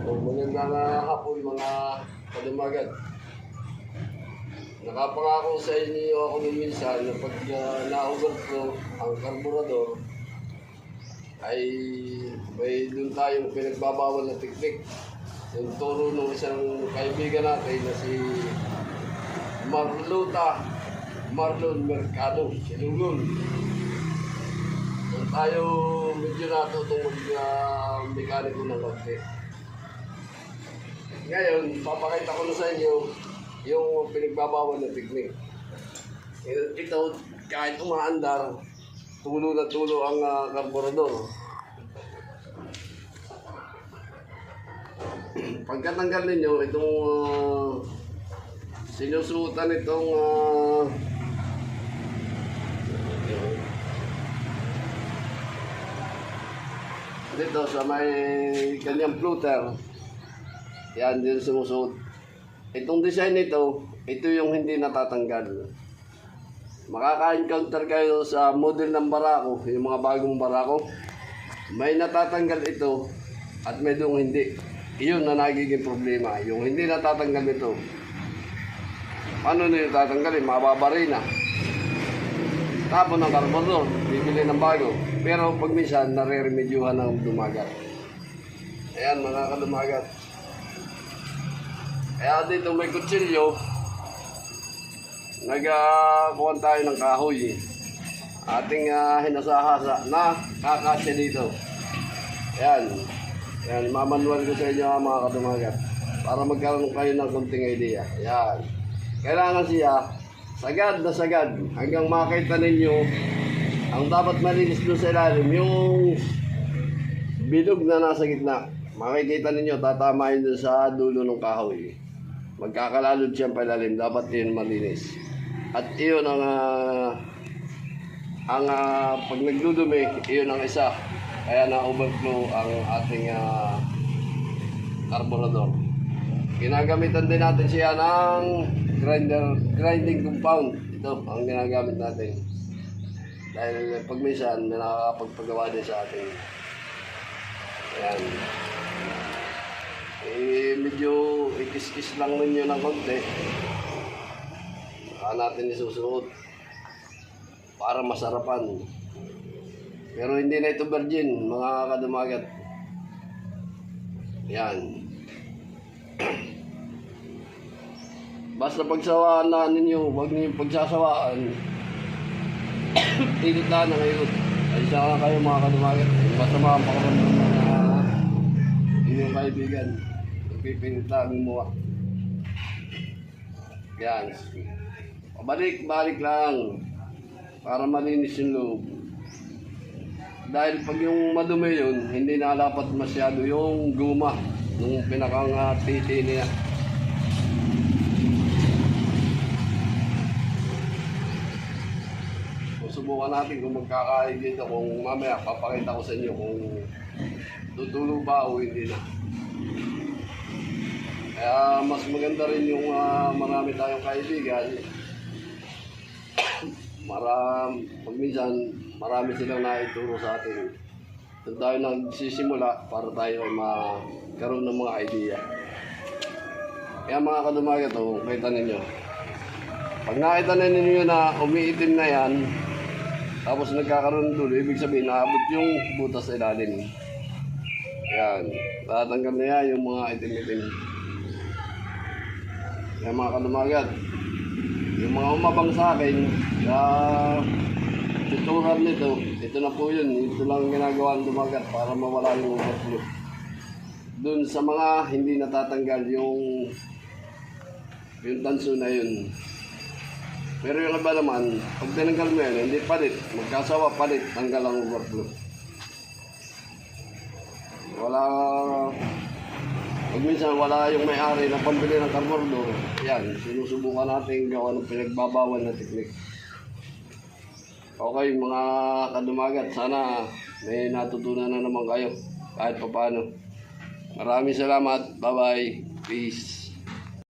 Magandang hapon mga kalumagan. Nakapangako sa inyo ako nung minsan na pag na-overflow ang karburador ay may doon tayong pinagbabawal na teknik. Yung turo ng isang kaibigan natin na si Marlon Mercado, Silungon. Doon tayo medyo natutong mag-mekaniko ng konti. Ngayon, papakita ko na sa inyo yung pinagbabawal na teknik. Ito, kahit umaandar, tulo na tulo ang karburador. Pagkatanggal ninyo, itong sinusutan itong dito sa may kanyang floater. Yan, din sumusuot. Itong design nito, ito yung hindi natatanggal. Makaka-encounter kayo sa model ng barako, yung mga bagong barako. May natatanggal ito at may doong hindi. Iyon na nagiging problema. Yung hindi natatanggal ito. Paano na yung tatanggalin? Mababari na. Tapon ng karburador, bibili ng bago. Pero pag minsan, nare-remedyuhan ng dumagat. Ayan, mga kalumagat. Kaya dito may kutsilyo, nagkuhan tayo ng kahoy. Ating hinasahasa na kakasya dito. Ayan. Ayan, mamanual ko sa inyo mga kadumagat. Para magkaroon kayo ng konting idea. Ayan. Kailangan siya sagad na sagad hanggang makita ninyo ang dapat malinis doon sa ilalim, yung bilog na nasa gitna. Makikita ninyo, tatamahin doon sa dulo ng kahoy. Magkakalalod siyang palalim, dapat yun malinis. At iyon ang pag nagdudumi, iyon ang isa. Kaya na-overflow ang ating karburador. Ginagamitan din natin siya ng grinding compound. Ito ang ginagamit natin. Dahil pag minsan, nakakapagpagawa din sa ating. Ayan. Medyo ikis-kis lang ninyo ng konti. Saka natin isusuot para masarapan. Pero hindi na ito virgin, mga kadumagat. Yan. Basta pagsawaan na ninyo, huwag ninyo pagsasawaan. Tilit na ngayon. Ay saka kayo mga kadumagat. Masama ang pakaramdam ng inyong kaibigan. Pipilit lang mo. Yan. Pabalik-balik lang para malinis yung loob. Dahil pag yung madumi yun, hindi nalapat masyado yung guma nung pinakang titi niya. Subukan natin kung magkakain dito, kung mamaya papakita ko sa inyo kung tutulo ba o hindi na. Kaya mas maganda rin yung marami tayong kaibigan. Pag minsan, marami silang naituro sa atin. Doon tayo nagsisimula para tayo ay magkaroon ng mga idea. Kaya mga kadumagat, kita ninyo. Pag nakita na ninyo na umiitim na yan, tapos nagkakaroon dulo, ibig sabihin naabot yung butas sa ilalim. Yan. Tatanggal na yan yung mga itim-itim. Yan mga kalumagat. Yung mga umabang sa akin, sa tuturan nito, ito na po yun. Ito lang ginagawa ng dumagat para mawala yung overflow. Doon sa mga hindi natatanggal yung tanso na yun. Pero yung iba naman, pag tinanggal mo yan, hindi palit. Magkasawa palit, tanggal ang overflow. Pag minsan wala yung may-ari na pambili ng karburador, yan, sinusubukan natin gawa ng pinagbabawal na teknik. Okay, mga kadumagat, sana may natutunan na naman kayo kahit paano. Maraming salamat. Bye-bye. Peace.